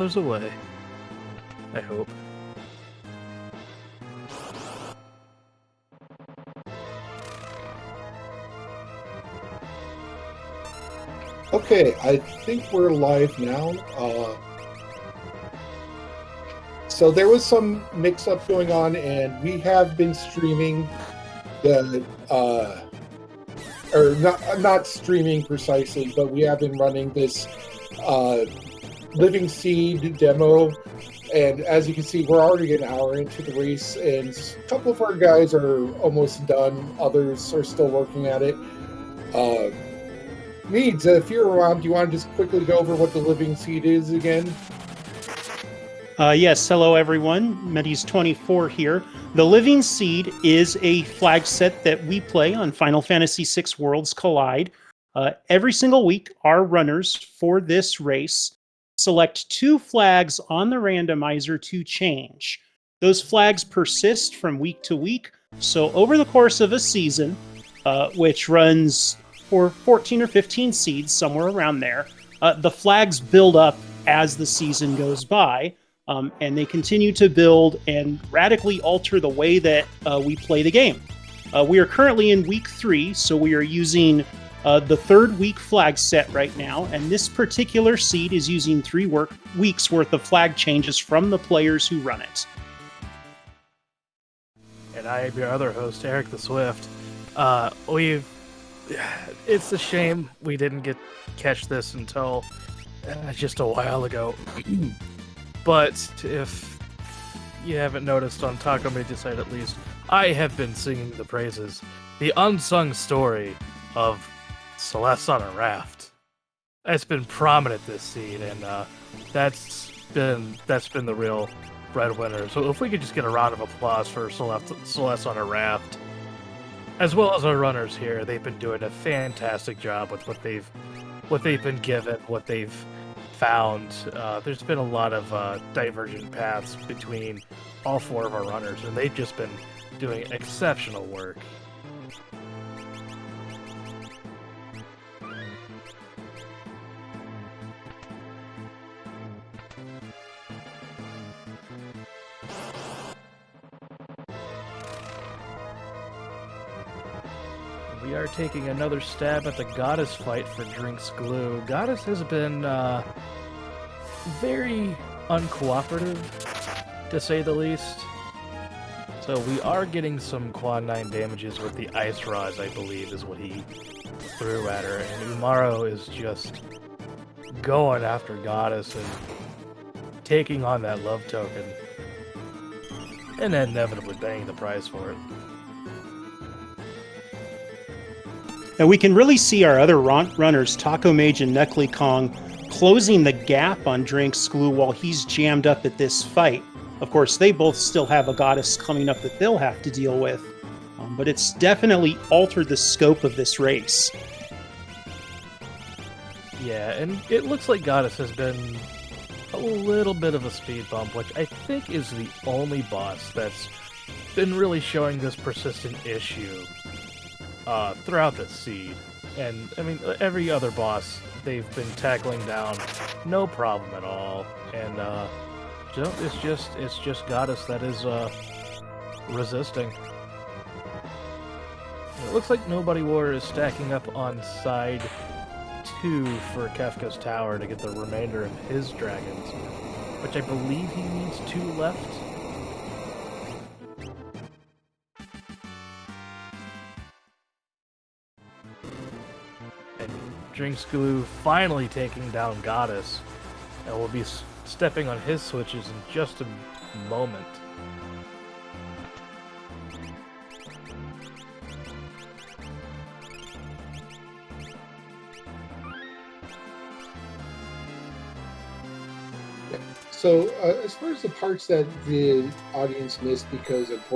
away. I hope. Okay, I think we're live now. So there was some mix-up going on, and we have been streaming the, or not streaming precisely, but we have been running this Living Seed demo. And as you can see, we're already an hour into the race, and a couple of our guys are almost done. Others are still working at it. Meads, if you're around, do you want to just quickly go over what the Living Seed is again? Yes, hello everyone. Medis24 here. The Living Seed is a flag set that we play on Final Fantasy VI Worlds Collide. Every single week, our runners for this race select 2 flags on the randomizer to change. Those flags persist from week to week, so over the course of a season, which runs for 14 or 15 seeds, somewhere around there, the flags build up as the season goes by. And they continue to build and radically alter the way that we play the game. We are currently in week 3, so we are using the 3rd week flag set right now, and this particular seed is using 3 weeks worth of flag changes from the players who run it. And I am your other host, Eric the Swift. It's a shame we didn't catch this until just a while ago. But if you haven't noticed on Taco Media site at least, I have been singing the praises. The unsung story of Celeste on a Raft. It's been prominent this seed, and that's been the real breadwinner. So if we could just get a round of applause for Celeste on a Raft, as well as our runners here, they've been doing a fantastic job with what they've been given, what they've found. There's been a lot of divergent paths between all 4 of our runners, and they've just been doing exceptional work. We are taking another stab at the Goddess fight for Drinks Glue. Goddess has been very uncooperative, to say the least. So we are getting some Quad 9 damages with the Ice Rods, I believe, is what he threw at her. And Umaro is just going after Goddess and taking on that love token. And then inevitably paying the price for it. Now we can really see our other runners, Taco Mage and Nekli Kong, closing the gap on Drinks Glue while he's jammed up at this fight. Of course, they both still have a Goddess coming up that they'll have to deal with, but it's definitely altered the scope of this race. Yeah, and it looks like Goddess has been a little bit of a speed bump, which I think is the only boss that's been really showing this persistent issue throughout the seed. And I mean, every other boss they've been tackling down, no problem at all. And it's just Goddess that is resisting. It looks like Nobody War is stacking up on side 2 for Kefka's Tower to get the remainder of his dragons, which I believe he needs 2 left. Drinks Glue finally taking down Goddess, and will be stepping on his switches in just a moment. So as far as the parts that the audience missed because of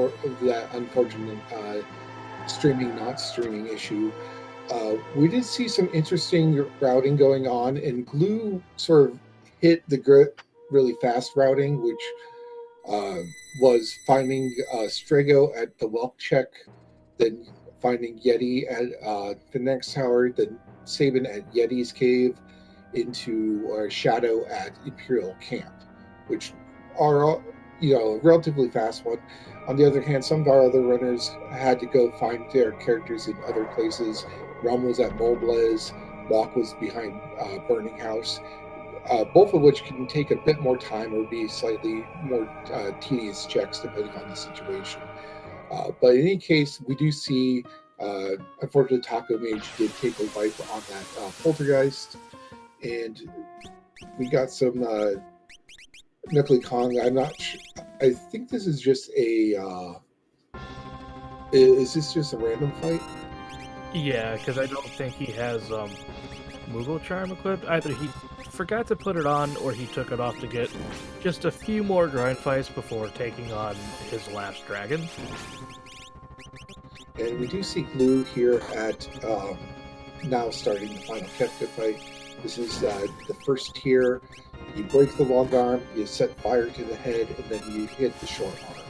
that unfortunate streaming not streaming issue, we did see some interesting routing going on, and Glue sort of hit the grit really fast routing, which was finding Strago at the Welk check, then finding Yeti at the next tower, then Sabin at Yeti's cave, into a shadow at Imperial Camp, which are a relatively fast one. On the other hand, some of our other runners had to go find their characters in other places. Realm was at Mobles, Locke was behind Burning House, both of which can take a bit more time or be slightly more tedious checks depending on the situation. But in any case, we do see, unfortunately, Taco Mage did take a wipe on that poltergeist, and we got some Knuckly Kong. I'm not sure. I think this is just a. Is this just a random fight? Yeah, because I don't think he has Moogle Charm equipped. Either he forgot to put it on, or he took it off to get just a few more grind fights before taking on his last dragon. And we do see Glue here at now starting the final Kefka fight. This is the first tier. You break the long arm, you set fire to the head, and then you hit the short arm.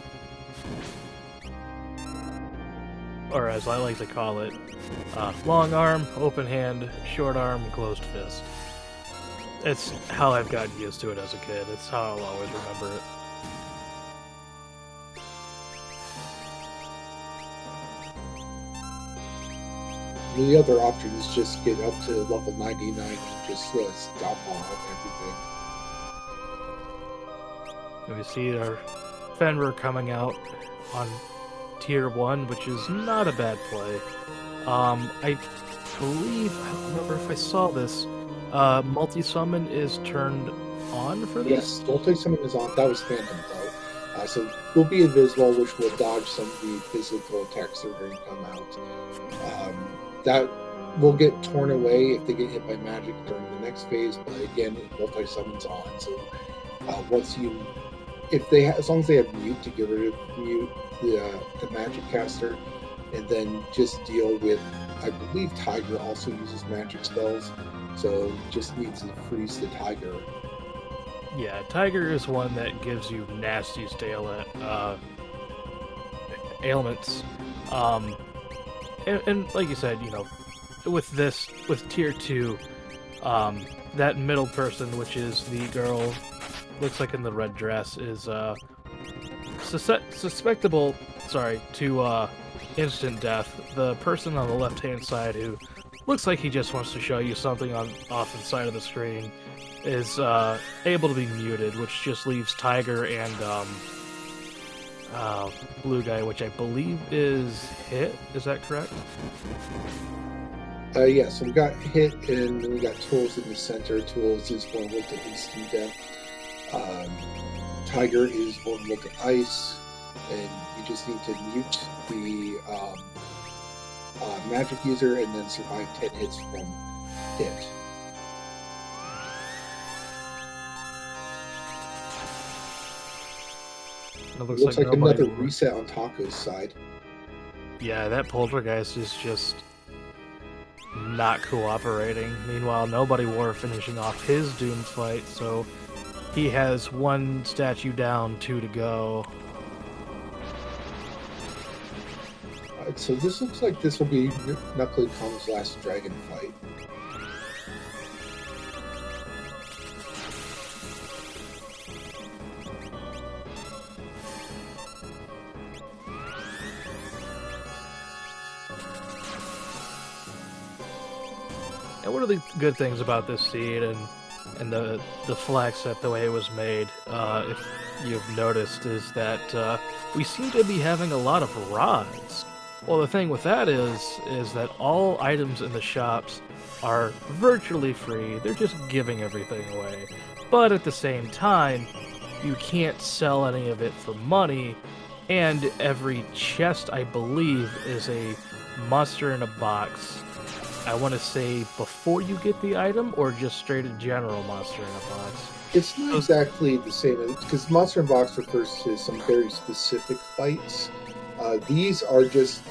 Or as I like to call it, long arm, open hand, short arm, closed fist. It's how I've gotten used to it as a kid. It's how I'll always remember it. The other option is just get up to level 99 and just stop on everything. And we see our Fenrir coming out on tier 1, which is not a bad play. I believe, I don't remember if I saw this, multi-summon is turned on for this? Yes, multi-summon is on. That was Phantom, though. So will be invisible, which will dodge some of the physical attacks that are going to come out. That will get torn away if they get hit by magic during the next phase, but again, multi-summon's on. So once you, as long as they have mute to get rid of mute the magic caster, and then just deal with, I believe Tiger also uses magic spells, so just needs to freeze the Tiger. Yeah, Tiger is one that gives you nasty ailments. And like you said, with tier 2, that middle person, which is the girl, looks like in the red dress, is susceptible to instant death. The person on the left-hand side, who looks like he just wants to show you something off the side of the screen, is able to be muted, which just leaves Tiger and blue guy, which I believe is Hit. Is that correct? Yeah, so we got Hit, and then we got Tools in the center. Tools is vulnerable to instant death. Tiger is vulnerable to ice, and you just need to mute the magic user and then survive 10 hits from Hit. It looks like another reset on Taco's side. Yeah, that poltergeist is just not cooperating. Meanwhile, Nobody War finishing off his Doom fight, so he has 1 statue down, 2 to go. So this looks like this will be Knuckly Kong's last dragon fight. And one of the good things about this seed and the flag set, the way it was made, if you've noticed, is that we seem to be having a lot of rods. Well, the thing with that is that all items in the shops are virtually free. They're just giving everything away. But at the same time, you can't sell any of it for money, and every chest, I believe, is a monster in a box. I want to say before you get the item, or just straight a general monster in a box? It's not exactly the same, because monster in a box refers to some very specific fights. These are just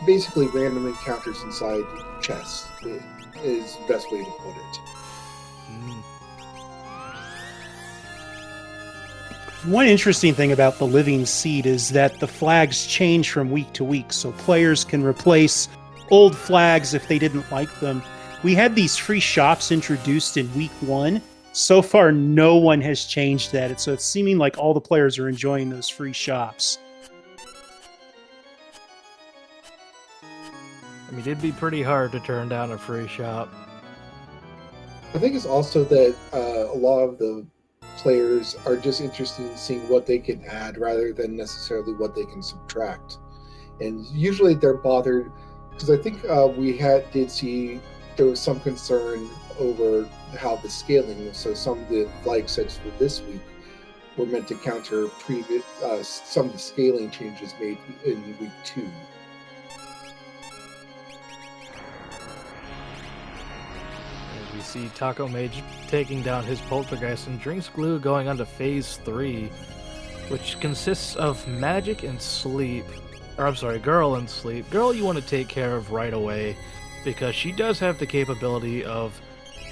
basically random encounters inside chests, is the best way to put it. One interesting thing about the Living Seed is that the flags change from week to week, so players can replace old flags if they didn't like them. We had these free shops introduced in week 1. So far, no one has changed that. So it's seeming like all the players are enjoying those free shops. I mean, it'd be pretty hard to turn down a free shop. I think it's also that a lot of the players are just interested in seeing what they can add rather than necessarily what they can subtract. And usually they're bothered because I think did see there was some concern over how the scaling was. So some of the flag sets for this week were meant to counter previous some of the scaling changes made in week 2. We see Taco Mage taking down his Poltergeist and Drinks Glue going on to Phase 3, which consists of Magic and Sleep. Or I'm sorry, Girl and Sleep. Girl you want to take care of right away, because she does have the capability of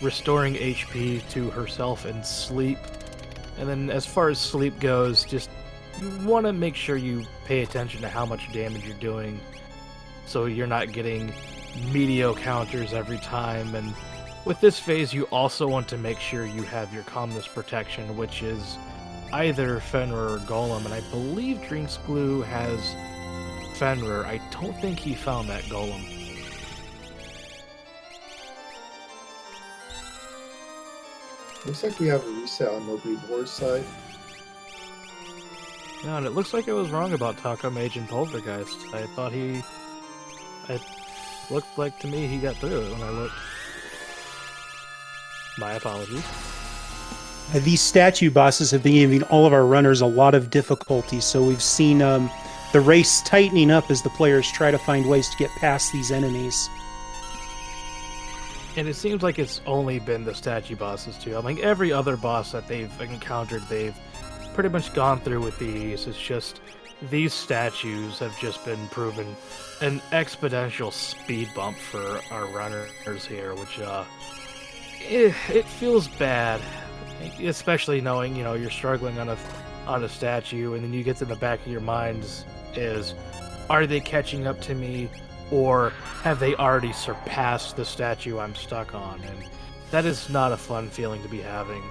restoring HP to herself and Sleep. And then as far as Sleep goes, just you want to make sure you pay attention to how much damage you're doing, so you're not getting mediocre counters every time. And with this phase, you also want to make sure you have your Calmness Protection, which is either Fenrir or Golem, and I believe Drinks Glue has Fenrir. I don't think he found that Golem. Looks like we have a reset on Nobody War's side. No, and it looks like I was wrong about Taco Mage and Poltergeist. I thought it looked like to me he got through it when I looked. My apologies. These statue bosses have been giving all of our runners a lot of difficulty, so we've seen the race tightening up as the players try to find ways to get past these enemies. And it seems like it's only been the statue bosses too. I mean, every other boss that they've encountered, they've pretty much gone through with these. It's just these statues have just been proven an exponential speed bump for our runners here, which it feels bad, especially knowing you're struggling on a statue, and then you get to the back of your minds is, are they catching up to me, or have they already surpassed the statue I'm stuck on? And that is not a fun feeling to be having.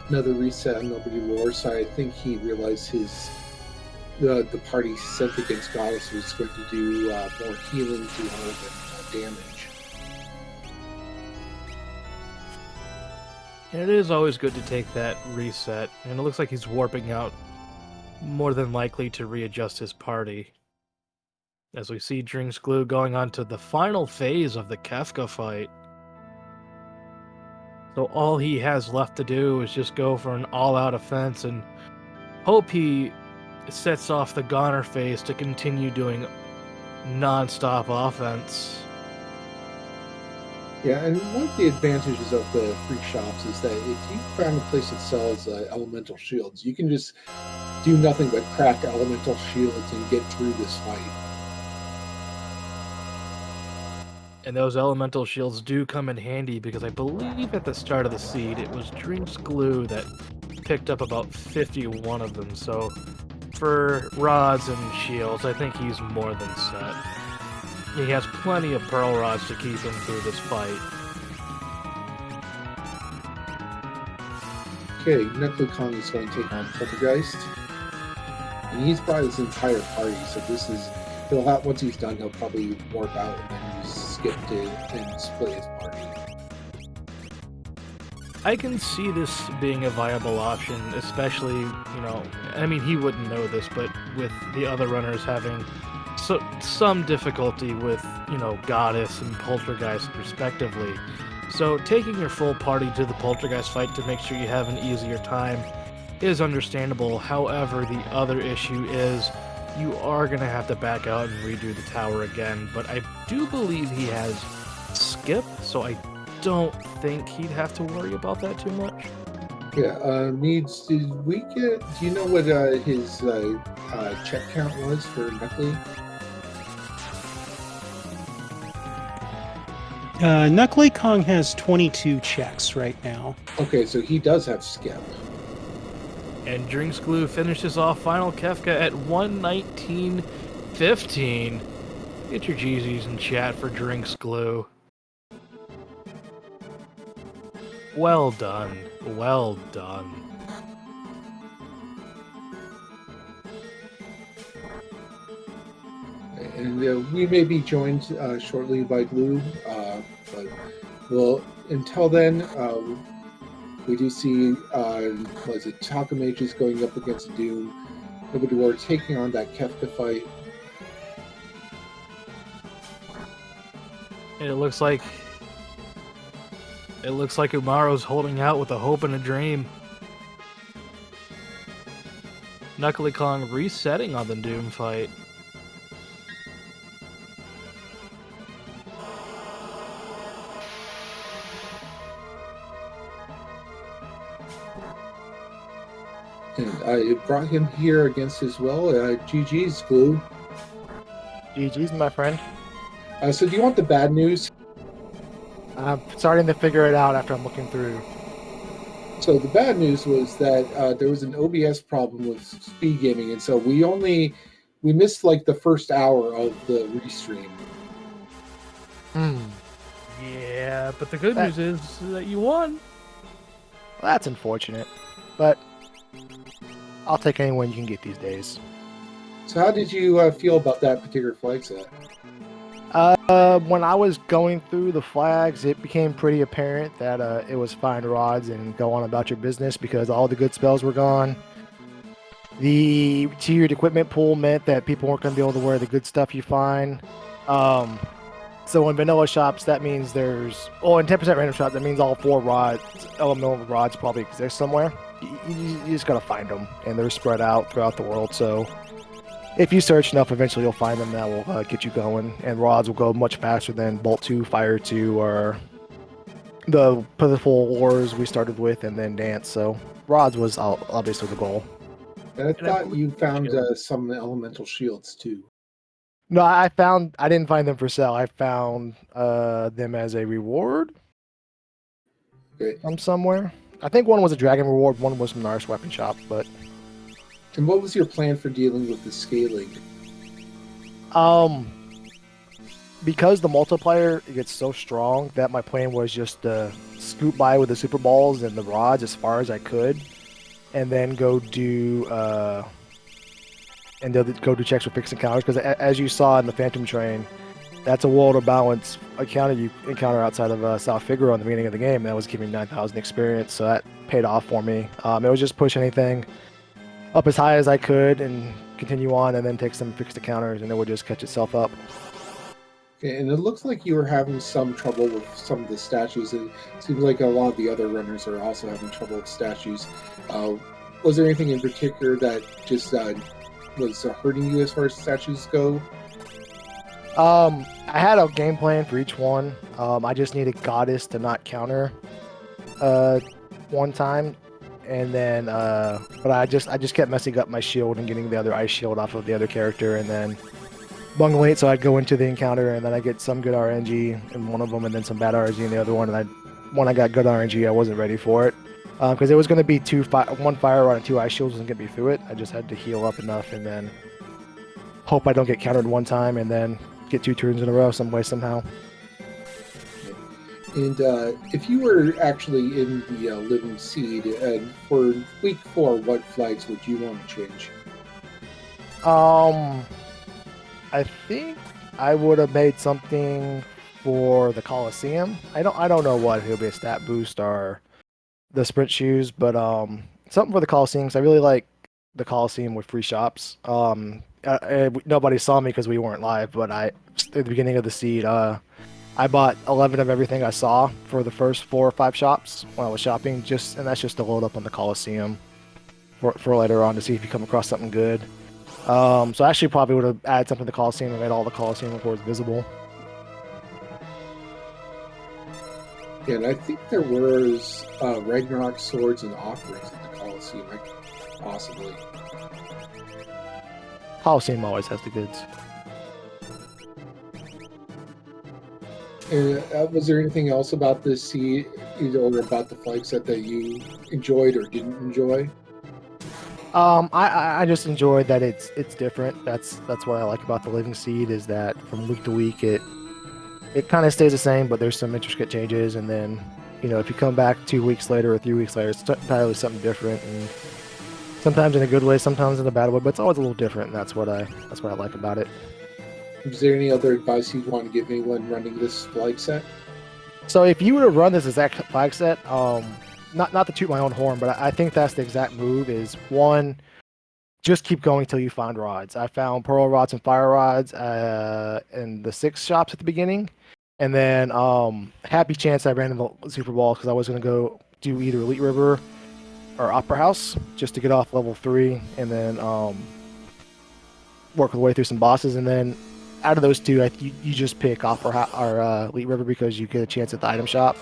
Another reset on Nobody War's side. I think he realized the party sent against Goddess was going to do more healing to her than damage. And it is always good to take that reset, and it looks like he's warping out, more than likely to readjust his party. As we see Drinks Glue going on to the final phase of the Kefka fight. So all he has left to do is just go for an all-out offense and hope he sets off the Goner phase to continue doing non-stop offense. Yeah, and one of the advantages of the free shops is that if you found a place that sells elemental shields, you can just do nothing but crack elemental shields and get through this fight. And those elemental shields do come in handy, because I believe at the start of the seed it was Drinks Glue that picked up about 51 of them, so for rods and shields I think he's more than set. He has plenty of pearl rods to keep him through this fight. Okay, Knuckle Kong is going to take on Poltergeist. And he's brought his entire party, so this is... once he's done, he'll probably warp out and then skip to and split his party. I can see this being a viable option, especially, I mean, he wouldn't know this, but with the other runners having some difficulty with, Goddess and Poltergeist respectively. So taking your full party to the Poltergeist fight to make sure you have an easier time is understandable. However, the other issue is you are going to have to back out and redo the tower again, but I do believe he has skip, so I don't think he'd have to worry about that too much. Yeah, Needs, do you know what his check count was for Knuckly? Knuckly Kong has 22 checks right now. Okay, so he does have skip. And Drinks Glue finishes off Final Kefka at 119.15. Get your Jeezys in chat for Drinks Glue. Well done. Well done. And we may be joined shortly by Glue, but well, until then, we do see, was it Takamages going up against Doom? Nobody were taking on that Kefka fight. And it looks like Umaro's holding out with a hope and a dream. Knuckly Kong resetting on the Doom fight. And I brought him here against as well. GG's, Glue. GG's, my friend. So do you want the bad news? I'm starting to figure it out after I'm looking through. So the bad news was that there was an OBS problem with SpeedGaming, and so we missed like the first hour of the restream. Yeah, but the good news is that you won. Well, that's unfortunate, but I'll take any win you can get these days. So how did you feel about that particular flag set? When I was going through the flags, it became pretty apparent that it was find rods and go on about your business because all the good spells were gone. The tiered equipment pool meant that people weren't going to be able to wear the good stuff you find. So in vanilla shops, that means in 10% random shop, that means all 4 elemental rods probably exist somewhere. You just got to find them, and they're spread out throughout the world, so if you search enough, eventually you'll find them that will get you going, and rods will go much faster than Bolt 2, Fire 2, or the Pitiful Wars we started with, and then Dance, so rods was obviously the goal. And I thought you found some elemental shields too. No, I didn't find them for sale. I found them as a reward from somewhere. I think one was a dragon reward, one was from Nars Weapon Shop, but... And what was your plan for dealing with the scaling? Because the multiplier gets so strong that my plan was just to scoot by with the super balls and the rods as far as I could, and then go do checks with fixed encounters. Because as you saw in the Phantom Train, that's a world of balance encounter you encounter outside of South Figaro in the beginning of the game. That was giving me 9,000 experience, so that paid off for me. It was just push anything up as high as I could and continue on, and then take some fixed encounters, and it would just catch itself up. Okay, and it looks like you were having some trouble with some of the statues. It seems like a lot of the other runners are also having trouble with statues. Was there anything in particular that just was hurting you as far as statues go? I had a game plan for each one. I just needed Goddess to not counter one time. And then, but I just kept messing up my shield and getting the other ice shield off of the other character, and then bungling it so I'd go into the encounter, and then I get some good RNG in one of them, and then some bad RNG in the other one. And when I got good RNG, I wasn't ready for it because it was going to be one fire rod and 2 ice shields wasn't going to be through it. I just had to heal up enough, and then hope I don't get countered one time, and then get 2 turns in a row some way somehow. And if you were actually in the Living Seed, and for week 4, what flags would you want to change? I think I would have made something for the Coliseum. I don't know what, if it'll be a stat boost or the sprint shoes, but something for the Coliseum, because I really like the Coliseum with free shops. Nobody saw me because we weren't live, but at the beginning of the seed, I bought 11 of everything I saw for the first 4 or 5 shops when I was shopping, and that's just to load up on the Coliseum for later on to see if you come across something good. So I actually probably would have added something to the Coliseum and made all the Coliseum rewards visible. Yeah, and I think there was Ragnarok swords and offerings at the Coliseum, possibly. Coliseum always has the goods. And was there anything else about this seed, or about the flag set, that you enjoyed or didn't enjoy? I just enjoyed that it's different. That's what I like about the Living Seed, is that from week to week it kind of stays the same, but there's some intricate changes, and then if you come back 2 weeks later or 3 weeks later, it's entirely something different, and sometimes in a good way, sometimes in a bad way, but it's always a little different, and that's what I like about it. Is there any other advice you'd want to give anyone running this flag set? So if you were to run this exact flag set, not to toot my own horn, but I think that's the exact move. Is one, just keep going till you find rods. I found pearl rods and fire rods in the 6 shops at the beginning, and then happy chance I ran into the Super Bowl because I was going to go do either Elite River or Opera House just to get off level 3, and then work my way through some bosses, and then out of those two, you just pick Opera or Elite River because you get a chance at the item shop.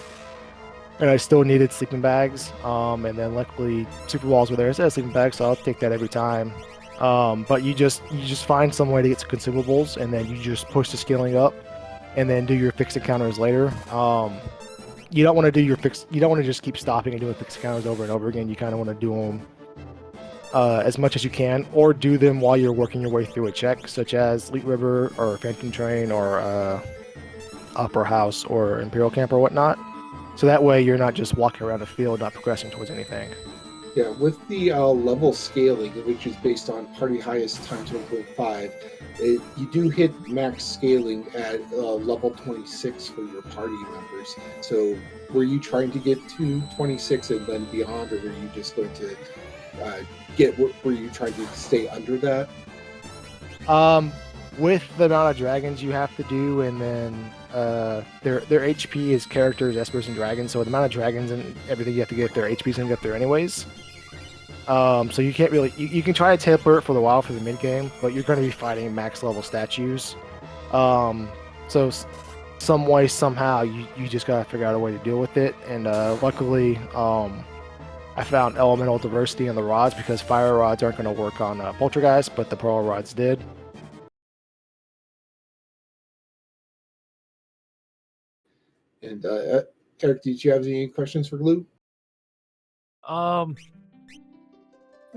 And I still needed sleeping bags, and then luckily Super Balls were there instead of sleeping bags, so I'll take that every time. But you just find some way to get to consumables, and then you just push the scaling up, and then do your fixed encounters later. You don't want to do your fixed. You don't want to just keep stopping and doing fixed encounters over and over again. You kind of want to do them as much as you can, or do them while you're working your way through a check, such as Elite River or Phantom Train or Opera House or Imperial Camp or whatnot. So that way you're not just walking around the field, not progressing towards anything. Yeah, with the level scaling, which is based on party highest times 1.5, you do hit max scaling at level 26 for your party members. So were you trying to get to 26 and then beyond, or were you just going to were you trying to stay under that? With the amount of dragons you have to do, and then their HP is characters, espers, and dragons. So the amount of dragons and everything you have to get, their HP's gonna get there anyways. So you can't really you can try to teleport for a while for the mid game, but you're gonna be fighting max level statues. So some way somehow you just gotta figure out a way to deal with it. And luckily, I found elemental diversity in the rods because fire rods aren't gonna work on poltergeist, but the pearl rods did. And Eric, did you have any questions for Glue? I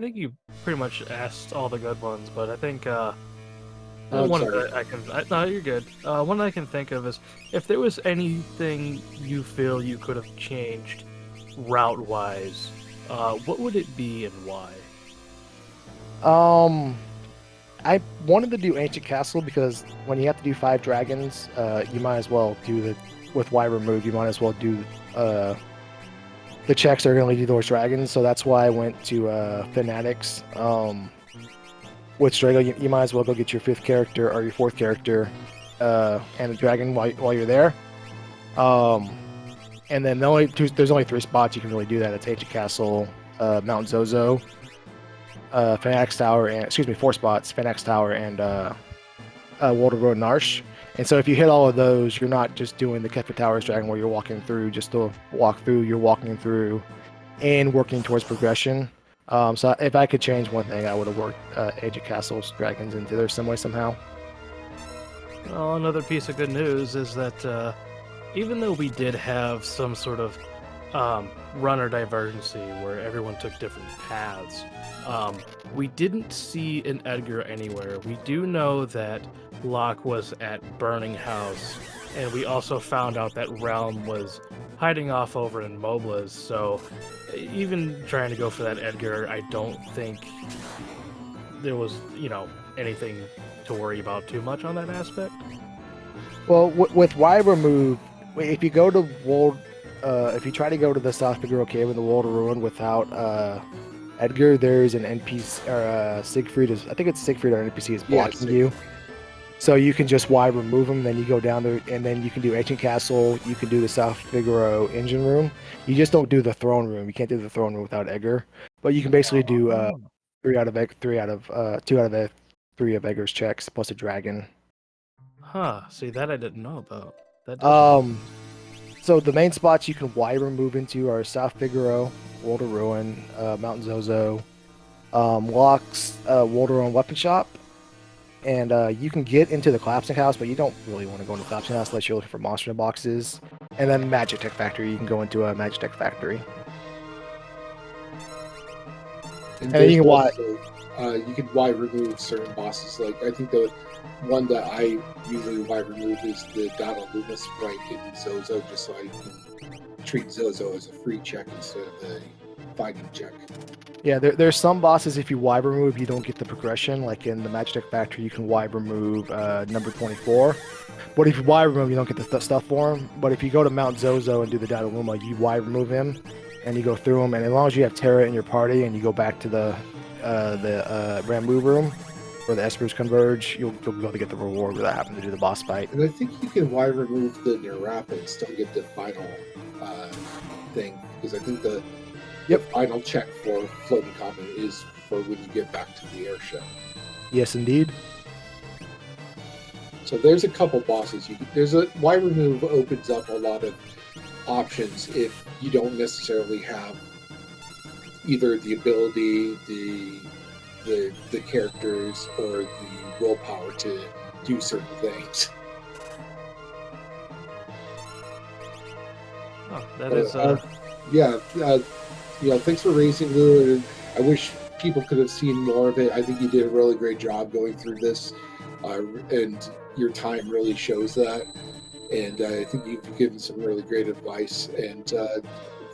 think you pretty much asked all the good ones, but I think one sorry. that I can. No, you're good. One that I can think of is if there was anything you feel you could have changed route-wise, what would it be and why? I wanted to do Ancient Castle because when you have to do 5 dragons, you might as well do the with Y removed. You might as well do the checks that are going to lead you to those dragons. So that's why I went to Fanatics. With Strago, you might as well go get your 5th character or your 4th character and a dragon while you're there. And then there's only 3 spots you can really do that. It's Ancient Castle, Mount Zozo, Fanatics Tower, and 4 spots: Fanatics Tower and Walter Road and Arsh. And so if you hit all of those, you're not just doing the Kefka Towers Dragon where you're walking through just to walk through. You're walking through and working towards progression. So if I could change one thing, I would have worked Age of Castles Dragons into there some way somehow. Well, another piece of good news is that even though we did have some sort of runner divergency where everyone took different paths, we didn't see an Edgar anywhere. We do know that Locke was at Burning House, and we also found out that Realm was hiding off over in Moblas, so even trying to go for that Edgar, I don't think there was, anything to worry about too much on that aspect. Well, with Y removed, if you go to if you try to go to the South Figaro Cave in the World of Ruin without Edgar, there's an NPC or Siegfried I think it's Siegfried or NPC is blocking you. So you can just Y remove them, then you go down there, and then you can do Ancient Castle. You can do the South Figaro Engine Room. You just don't do the Throne Room. You can't do the Throne Room without Edgar. But you can basically do 2 out of 3 of Edgar's checks plus a dragon. Huh? See, that I didn't know about. That does So the main spots you can Y remove into are South Figaro, World of Ruin, Mount Zozo, Locke's World of Ruin Weapon Shop. And you can get into the Collapsing House, but you don't really want to go into the Collapsing House unless you're looking for monster boxes. And then Magic Tech Factory, you can go into a Magic Tech Factory. And then you can Y remove certain bosses. Like I think the one that I usually Y remove is the Dada Luma Sprite in Zozo, just so I can treat Zozo as a free check instead of a fighting check. Yeah, there's some bosses, if you wipe remove, you don't get the progression. Like in the Magic Factory, you can wipe remove number 24. But if you wipe remove, you don't get the stuff for him. But if you go to Mount Zozo and do the Dataluma, you wipe remove him, and you go through him. And as long as you have Terra in your party and you go back to the Rambu room where the Espers converge, you'll be able to get the reward without having to do the boss fight. And I think you can wipe remove the Narapa and still get the final thing, because I think the final check for floating comet is for when you get back to the airship. Yes, indeed. So there's a couple bosses. Wipe remove opens up a lot of options if you don't necessarily have either the ability, the characters, or the willpower to do certain things. Oh, that is thanks for raising Lou. I wish people could have seen more of it. I think you did a really great job going through this, and your time really shows that. And I think you've given some really great advice. And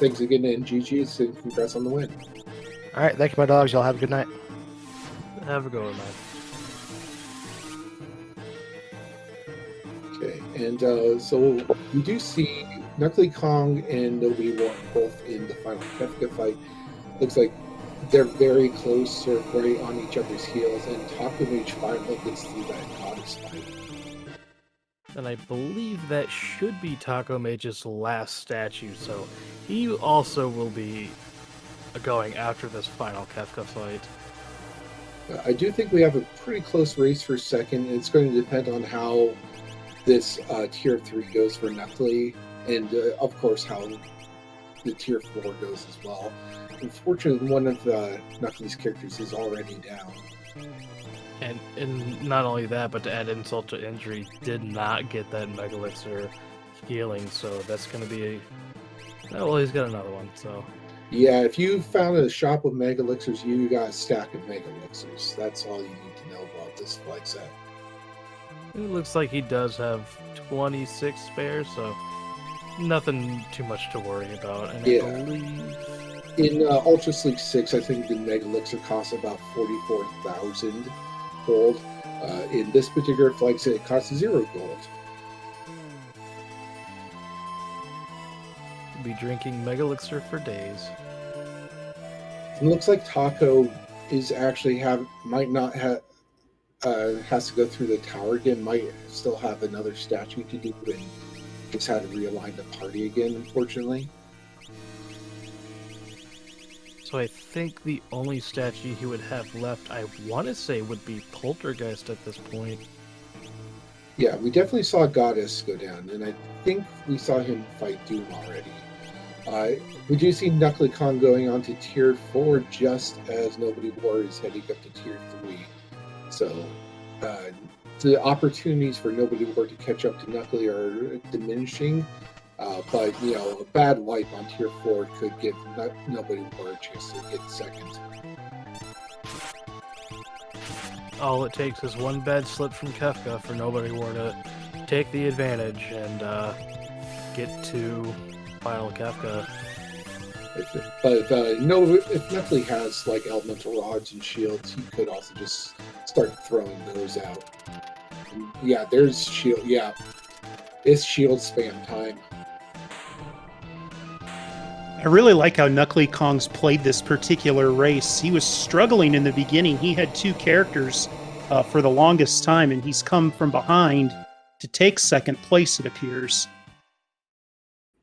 thanks again to NGGs, and congrats on the win. All right, thank you, my dogs. Y'all have a good night. Have a good one, man. Okay, and so we do see Knuckly Kong and Nobody War both in the final Kefka fight. Looks like they're very close, or right on each other's heels, and Takamage finally gets through that goddess fight. And I believe that should be Taco Mage's last statue, so he also will be going after this final Kefka fight. I do think we have a pretty close race for second. It's going to depend on how this Tier 3 goes for Knuckly, and of course how the Tier 4 goes as well. Unfortunately, one of Knuckly's characters is already down. And not only that, but to add insult to injury, did not get that Mega Elixir healing, so that's going to be well, he's got another one, so... Yeah, if you found a shop with Mega Elixirs, you got a stack of Mega Elixirs. That's all you need to know about this flight set. It looks like he does have 26 spares, so nothing too much to worry about. And Yeah. I believe... In Ultra Sleek 6, I think the Mega Elixir costs about 44,000 gold. In this particular flight set, it costs 0 gold. Be drinking Mega Elixir for days. It looks like Taco is actually might not have has to go through the tower again. Might still have another statue to do, and just had to realign the party again. Unfortunately. So I think the only statue he would have left, I want to say, would be Poltergeist at this point. Yeah, we definitely saw Goddess go down, and I think we saw him fight Doom already. We do see Knuckly Kong going on to Tier 4 just as Nobody War is heading up to Tier 3. So the opportunities for Nobody War to catch up to Knuckly are diminishing, but a bad wipe on Tier 4 could give Nobody War a chance to get second. All it takes is one bad slip from Kefka for Nobody War to take the advantage and get to final Kefka. But if Knuckly has like elemental rods and shields, he could also just start throwing those out. And yeah, there's shield. Yeah, it's shield spam time. I really like how Knuckly Kong's played this particular race. He was struggling in the beginning. He had 2 characters for the longest time, and he's come from behind to take second place, it appears.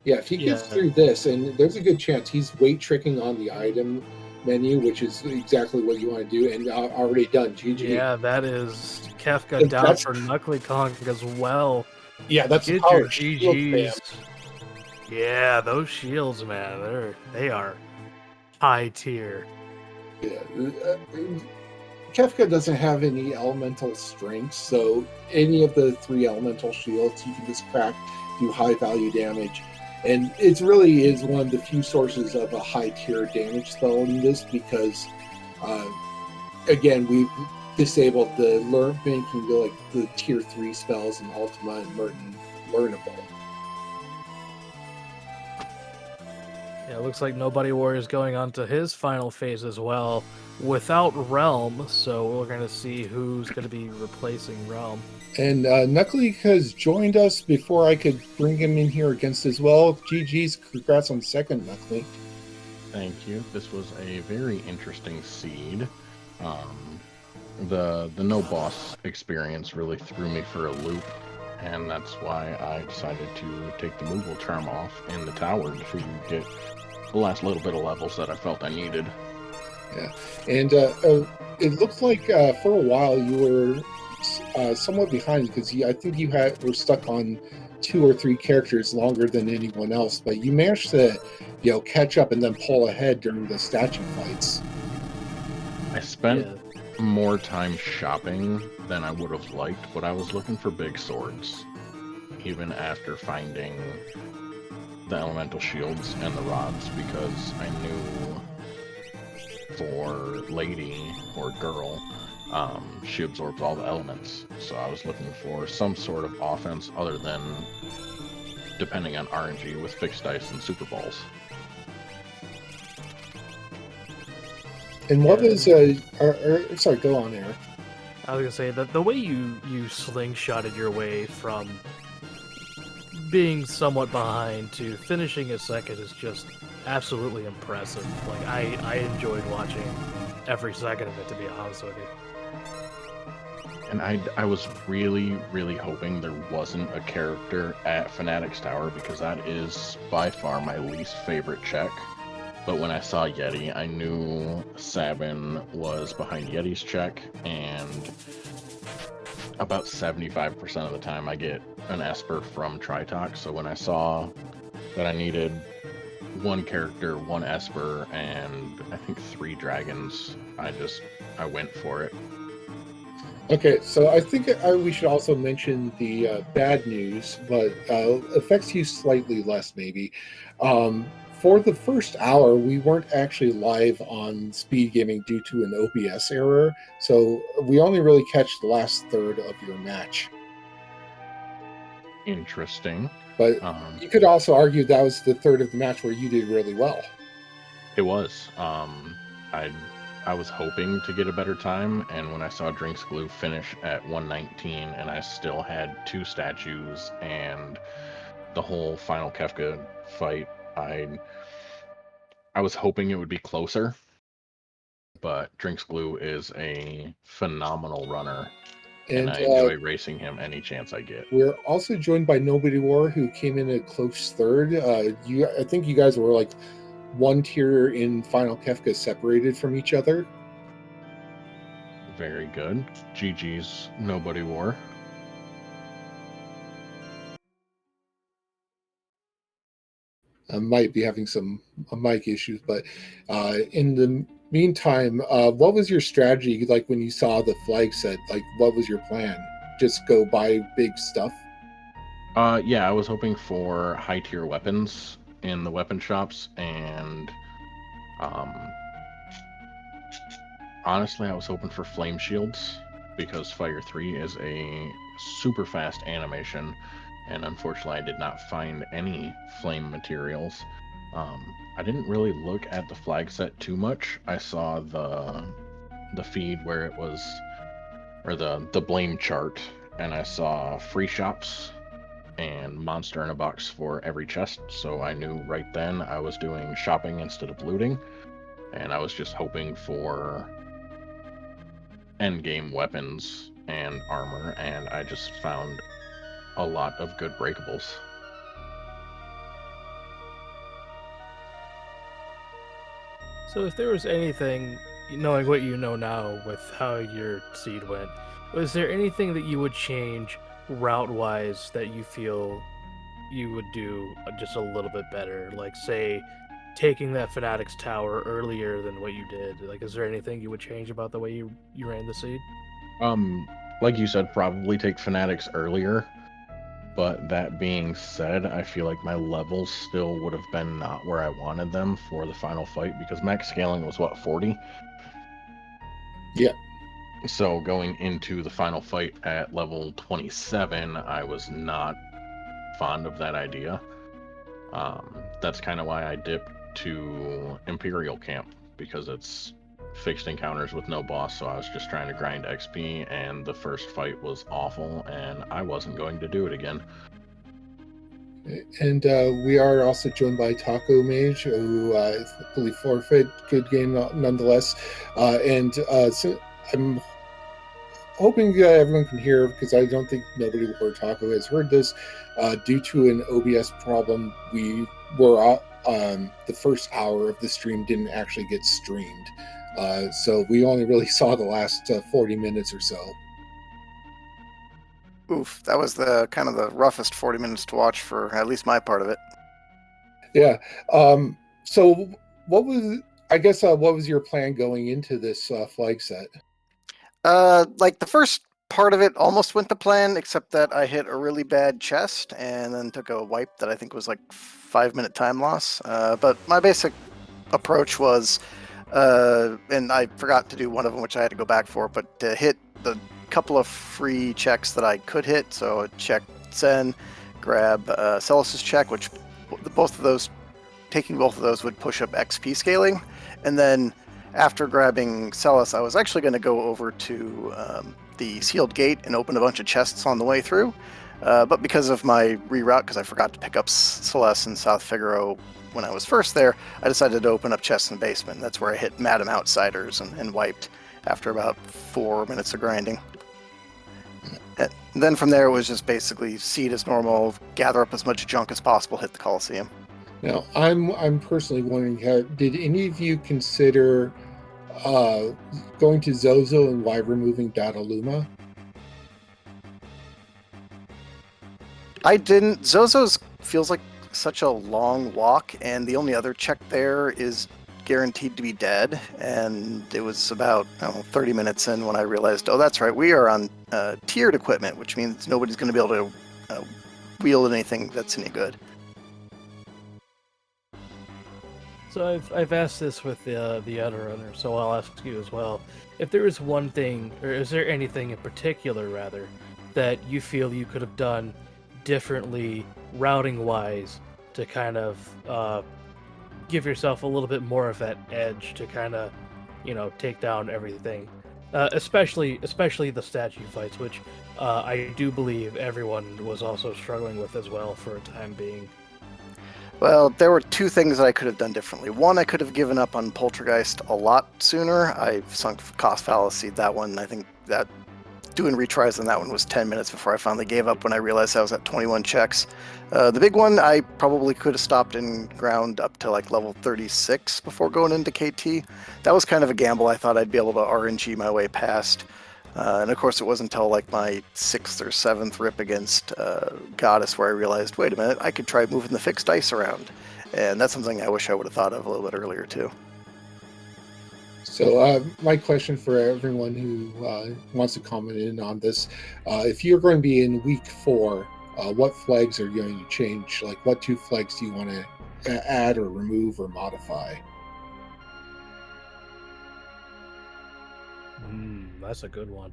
Yeah, if he gets through this, and there's a good chance he's weight tricking on the item menu, which is exactly what you want to do, and already done. GG. Yeah, that is Kefka down for Knuckly Kong as well. Yeah, that's Get power your GGs. Yeah, those shields, man, they are high tier. Yeah, Kefka doesn't have any elemental strengths, so any of the 3 elemental shields you can just crack, do high value damage. And it really is one of the few sources of a high tier damage spell in this, because again, we've disabled the making the tier 3 spells in Ultima and Merton learnable. Yeah, it looks like Nobody Warrior is going on to his final phase as well without Realm, so we're going to see who's going to be replacing Realm. And Knuckly has joined us before I could bring him in here against as well. GG's, congrats on second, Knuckly. Thank you. This was a very interesting seed. The no boss experience really threw me for a loop, and that's why I decided to take the Moogle charm off in the tower to get the last little bit of levels that I felt I needed. Yeah, and it looked like for a while you were somewhat behind because I think you were stuck on 2 or 3 characters longer than anyone else, but you managed to catch up and then pull ahead during the statue fights. I spent more time shopping than I would have liked, but I was looking for big swords, even after finding the elemental shields and the rods, because I knew for lady or girl, she absorbs all the elements. So I was looking for some sort of offense other than depending on RNG with fixed dice and super balls. And what was sorry, go on, Eric. I was gonna say that the way you slingshotted your way from being somewhat behind to finishing a second is just absolutely impressive. Like I enjoyed watching every second of it, to be honest with you. And I was really, really hoping there wasn't a character at Fanatic's Tower, because that is by far my least favorite check. But when I saw Yeti, I knew Sabin was behind Yeti's check, and about 75% of the time I get an Esper from Tritok. So when I saw that I needed 1 character, 1 Esper, and I think 3 dragons, I went for it. Okay, so I think we should also mention the bad news, but affects you slightly less maybe. For the first hour, we weren't actually live on SpeedGaming due to an OBS error, so we only really catch the last third of your match. Interesting. But you could also argue that was the third of the match where you did really well. It was. I was hoping to get a better time, and when I saw Drinks Glue finish at 119 and I still had 2 statues and the whole final Kefka fight, I was hoping it would be closer. But Drinks Glue is a phenomenal runner, and I enjoy racing him any chance I get. We're also joined by Nobody War, who came in a close third. I think you guys were like 1 tier in Final Kefka separated from each other. Very good. GG's Nobody War. I might be having some mic issues, but in the meantime, what was your strategy like when you saw the flag set? Like, what was your plan? Just go buy big stuff? Yeah, I was hoping for high tier weapons in the weapon shops, and honestly, I was hoping for flame shields, because Fire 3 is a super fast animation, and unfortunately I did not find any flame materials. I didn't really look at the flag set too much. I saw the feed where it was, or the blame chart, and I saw free shops and monster in a box for every chest, so I knew right then I was doing shopping instead of looting, and I was just hoping for endgame weapons and armor, and I just found a lot of good breakables. So if there was anything, knowing what you know now with how your seed went, was there anything that you would change route-wise that you feel you would do just a little bit better? Like, say, taking that Fanatic's Tower earlier than what you did. Like, is there anything you would change about the way you ran the seed? Like you said, probably take Fanatics earlier. But that being said, I feel like my levels still would have been not where I wanted them for the final fight, because max scaling was, what, 40? Yeah. So going into the final fight at level 27, I was not fond of that idea. That's kind of why I dipped to Imperial Camp because it's fixed encounters with no boss, so I was just trying to grind XP, and the first fight was awful, and I wasn't going to do it again. And we are also joined by Taco Mage, who I believe forfeit. Good game nonetheless. So I'm hoping everyone can hear, because I don't think nobody where Taco has heard this. Due to an OBS problem, we were the first hour of the stream didn't actually get streamed. So we only really saw the last 40 minutes or so. Oof, that was the kind of the roughest 40 minutes to watch for at least my part of it. Yeah. So what was your plan going into this flag set? Like the first part of it almost went to plan, except that I hit a really bad chest and then took a wipe that I think was like 5-minute time loss. But my basic approach was, and I forgot to do one of them, which I had to go back for, but to hit the couple of free checks that I could hit. So check Zen, grab Celis's check, which taking both of those would push up XP scaling. And then after grabbing Celis, I was actually going to go over to the sealed gate and open a bunch of chests on the way through. But because of my reroute, because I forgot to pick up Celis and South Figaro when I was first there, I decided to open up chests in the basement. That's where I hit Madam Outsiders and wiped after about 4 minutes of grinding. And then from there, it was just basically seed as normal, gather up as much junk as possible, hit the Coliseum. Now, I'm personally wondering, did any of you consider going to Zozo and why removing Dataluma? I didn't. Zozo's feels like such a long walk, and the only other check there is guaranteed to be dead, and it was about 30 minutes in when I realized, oh, that's right, we are on tiered equipment, which means nobody's going to be able to wield anything that's any good. So I've asked this with the other runner, so I'll ask you as well. If there is one thing, or is there anything in particular, rather, that you feel you could have done differently, routing-wise, to kind of give yourself a little bit more of that edge to kind of, take down everything, especially the statue fights, which I do believe everyone was also struggling with as well for a time being. Well, there were two things that I could have done differently. One, I could have given up on Poltergeist a lot sooner. I sunk Cost Fallacy that one. I think that doing retries on that one was 10 minutes before I finally gave up when I realized I was at 21 checks. The big one, I probably could have stopped and ground up to like level 36 before going into KT. That was kind of a gamble. I thought I'd be able to RNG my way past. And of course, it wasn't until like my 6th or 7th rip against Goddess where I realized, wait a minute, I could try moving the fixed dice around. And that's something I wish I would have thought of a little bit earlier, too. So my question for everyone who wants to comment in on this, if you're going to be in week 4, what flags are going to change? Like, what 2 flags do you want to add or remove or modify? That's a good one.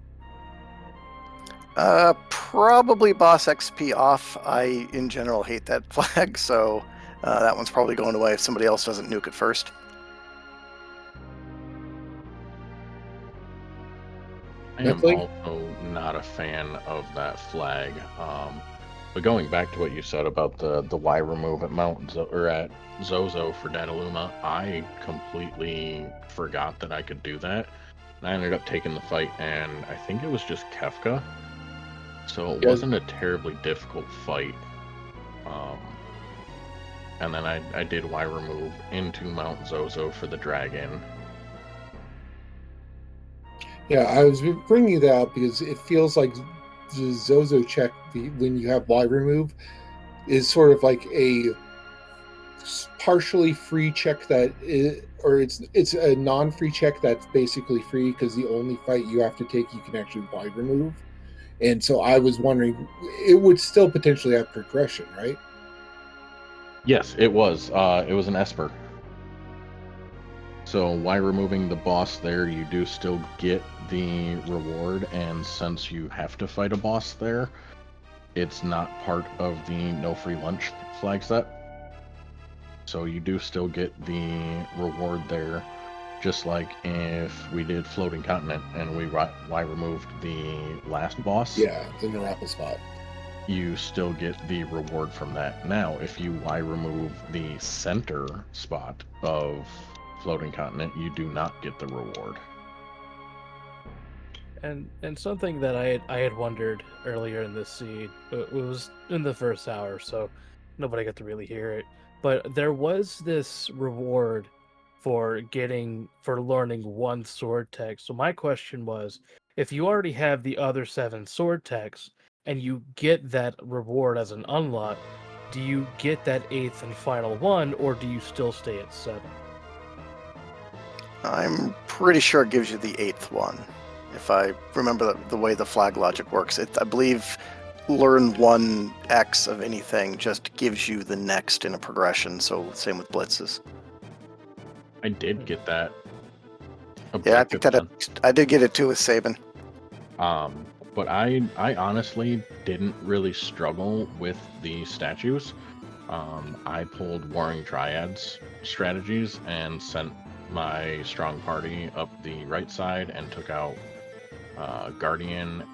Probably Boss XP off. I, in general, hate that flag, so that one's probably going away if somebody else doesn't nuke it first. I am also not a fan of that flag. But going back to what you said about the Y remove at Zozo for Dataluma, I completely forgot that I could do that. And I ended up taking the fight, and I think it was just Kefka. So it wasn't a terribly difficult fight. And then I did Y remove into Mount Zozo for the dragon. Yeah, I was bringing that up because it feels like the Zozo check, when you have Y remove, is sort of like a partially free check it's a non-free check that's basically free because the only fight you have to take you can actually Y remove. And so I was wondering, it would still potentially have progression, right? Yes, it was. It was an Esper. So Y removing the boss there, you do still get the reward, and since you have to fight a boss there, it's not part of the no free lunch flag set. So you do still get the reward there, just like if we did Floating Continent and we removed the last boss. Yeah, the Narappa spot. You still get the reward from that. Now, if you remove the center spot of Floating Continent, you do not get the reward. And something that I had wondered earlier in this seed, it was in the first hour, so nobody got to really hear it. But there was this reward for learning one sword tech. So my question was, if you already have the other 7 sword techs and you get that reward as an unlock, do you get that 8th and final one, or do you still stay at 7? I'm pretty sure it gives you the 8th one. If I remember the way the flag logic works, I believe learn 1x of anything just gives you the next in a progression, so same with blitzes. I did get that. Yeah, I picked that up. I did get it too with Sabin. But I honestly didn't really struggle with the statues. I pulled Warring Triads strategies and sent my strong party up the right side and took out Guardian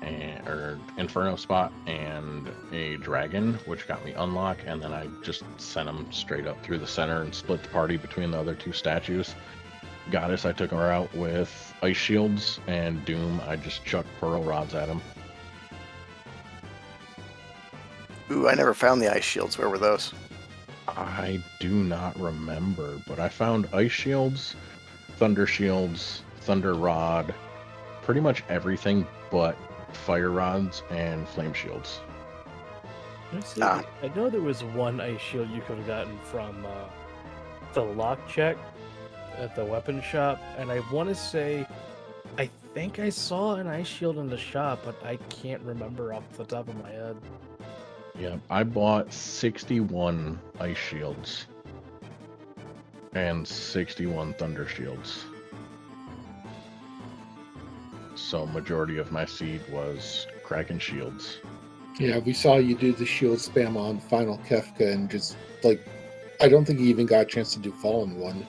or Inferno spot and a dragon, which got me unlock, and then I just sent them straight up through the center and split the party between the other 2 statues. Goddess, I took her out with ice shields, and Doom, I just chucked pearl rods at him. Ooh, I never found the ice shields. Where were those? I do not remember, but I found ice shields, thunder shields, thunder rod, pretty much everything but fire rods and flame shields. I know there was one ice shield you could have gotten from the lock check at the weapon shop, and I want to say, I think I saw an ice shield in the shop, but I can't remember off the top of my head. Yeah, I bought 61 ice shields and 61 thunder shields. So majority of my seed was Kraken shields. Yeah, we saw you do the shield spam on Final Kefka, and just like, I don't think he even got a chance to do Fallen one.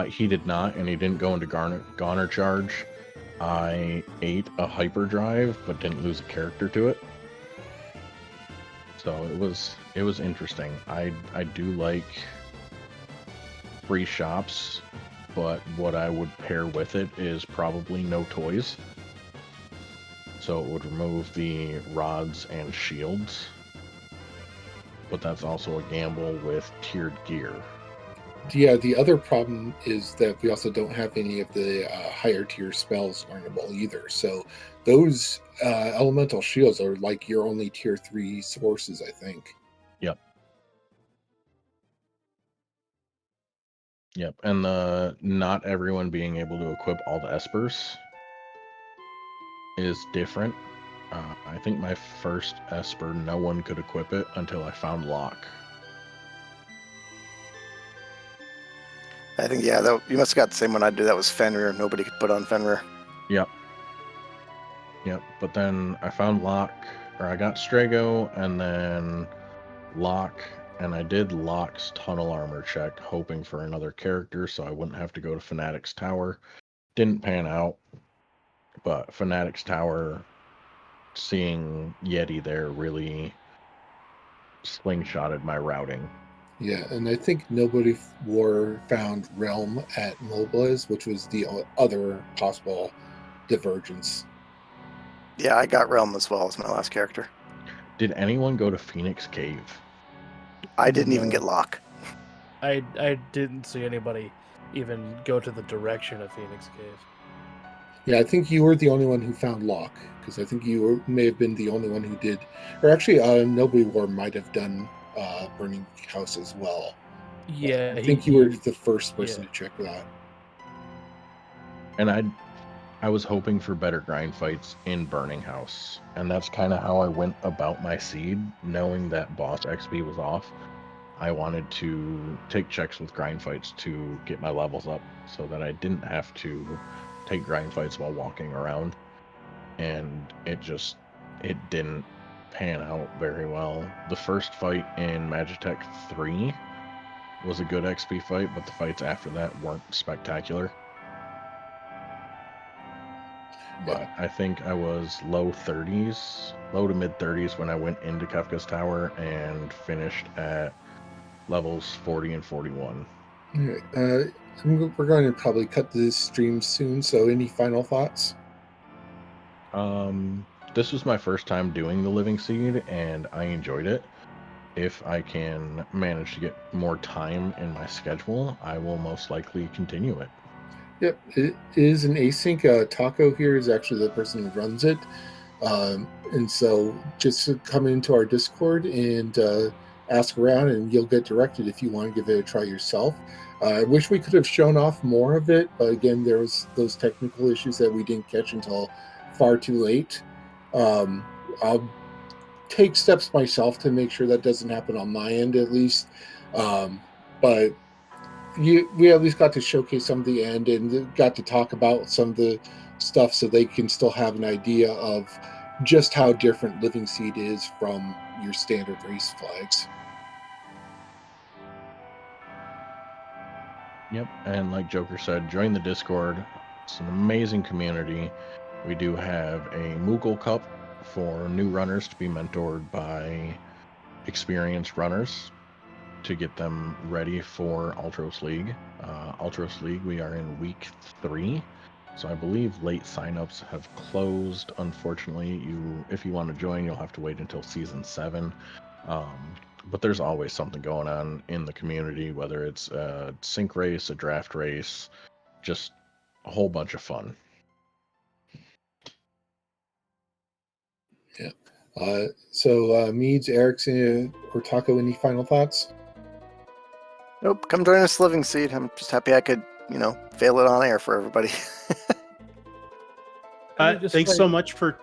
He did not, and he didn't go into Goner charge. I ate a hyperdrive, but didn't lose a character to it. So it was interesting. I do like free shops, but what I would pair with it is probably no toys. So it would remove the rods and shields, but that's also a gamble with tiered gear. Yeah, the other problem is that we also don't have any of the higher tier spells learnable either. So those elemental shields are like your only tier 3 sources, I think. Yep. Yep, and not everyone being able to equip all the espers is different. I think my first esper, no one could equip it until I found Locke. I think, yeah, you must have got the same one I did. That was Fenrir. Nobody could put on Fenrir. Yep. Yep, but then I found Locke, or I got Strago, and then Locke, and I did Locke's tunnel armor check, hoping for another character so I wouldn't have to go to Fanatic's Tower. Didn't pan out, but Fanatic's Tower, seeing Yeti there really slingshotted my routing. Yeah, and I think nobody found Realm at Mobliz, which was the other possible divergence. Yeah, I got Realm as well as my last character. Did anyone go to Phoenix Cave? I didn't even get Locke. I didn't see anybody even go to the direction of Phoenix Cave. Yeah, I think you were the only one who found Locke, because I think you may have been the only one who did. Or actually, Nobody War might have done Burning House as well. Yeah, I think you were the first person to check that. And I was hoping for better grind fights in Burning House, and that's kind of how I went about my seed, knowing that boss XP was off. I wanted to take checks with grind fights to get my levels up so that I didn't have to take grind fights while walking around, and it didn't pan out very well. The first fight in Magitech 3 was a good XP fight, but the fights after that weren't spectacular. But I think I was low to mid 30s when I went into Kafka's Tower and finished at levels 40 and 41. All right. We're going to probably cut this stream soon, so any final thoughts? This was my first time doing the Living Seed, and I enjoyed it. If I can manage to get more time in my schedule, I will most likely continue it. Yep, it is an async. Taco here is actually the person who runs it. And so just come into our Discord and ask around, and you'll get directed if you want to give it a try yourself. I wish we could have shown off more of it, but again, there was those technical issues that we didn't catch until far too late. I'll take steps myself to make sure that doesn't happen on my end, at least. But we at least got to showcase some of the end and got to talk about some of the stuff so they can still have an idea of just how different Living Seed is from your standard race flags. Yep, and like Joker said, join the Discord. It's an amazing community. We do have a Moogle Cup for new runners to be mentored by experienced runners to get them ready for Ultros League. Ultros League, we are in week 3, so I believe late signups have closed. Unfortunately, if you want to join, you'll have to wait until season 7. But there's always something going on in the community, whether it's a sync race, a draft race, just a whole bunch of fun. Yeah. So Meads, Erickson, or Taco, any final thoughts? Nope. Come join us, Living Seed. I'm just happy I could, fail it on air for everybody. Thanks so much for.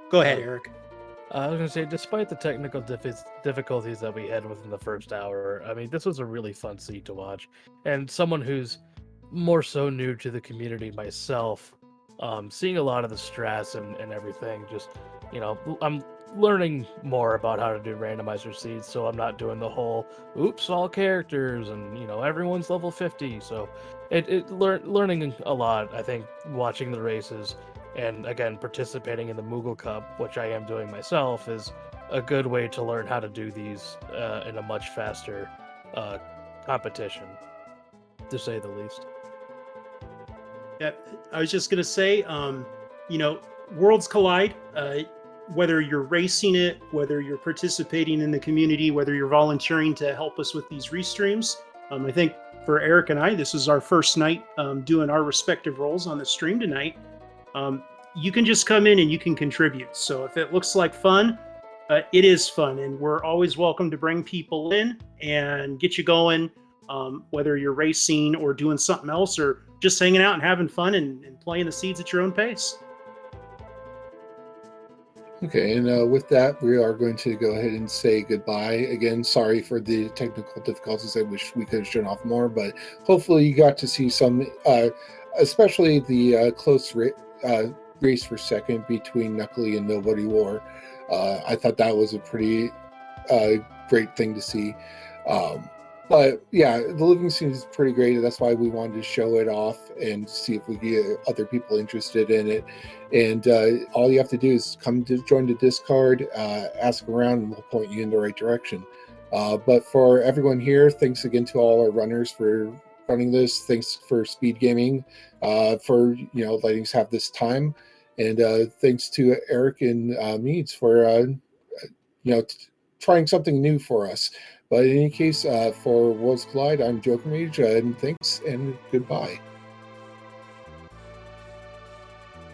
Go ahead, Eric. I was going to say, despite the technical difficulties that we had within the first hour, I mean, this was a really fun seed to watch. And someone who's more so new to the community myself, seeing a lot of the strats and everything, just, I'm learning more about how to do randomizer seeds, so I'm not doing the whole, oops, all characters, and, everyone's level 50. So learning a lot, I think, watching the races. And again, participating in the Moogle Cup, which I am doing myself, is a good way to learn how to do these in a much faster competition, to say the least. Yeah, I was just gonna say, worlds collide. Whether you're racing it, whether you're participating in the community, whether you're volunteering to help us with these restreams, I think for Eric and I, this is our first night doing our respective roles on the stream tonight. You can just come in and you can contribute. So if it looks like fun, it is fun, and we're always welcome to bring people in and get you going, whether you're racing or doing something else or just hanging out and having fun and playing the seeds at your own pace. Okay, and with that, we are going to go ahead and say goodbye. Again, sorry for the technical difficulties. I wish we could have shown off more, but hopefully you got to see some, especially the close race for second between Knuckly and Nobody War. I thought that was a pretty great thing to see. But yeah, the Living Seed is pretty great. That's why we wanted to show it off and see if we get other people interested in it. And all you have to do is come to join the Discord, ask around, and we'll point you in the right direction. But for everyone here, thanks again to all our runners for running this. Thanks for SpeedGaming for letting us have this time, and thanks to Eric and Meads for trying something new for us. But in any case, for Worlds Collide, I'm Joker Mage, and thanks and goodbye.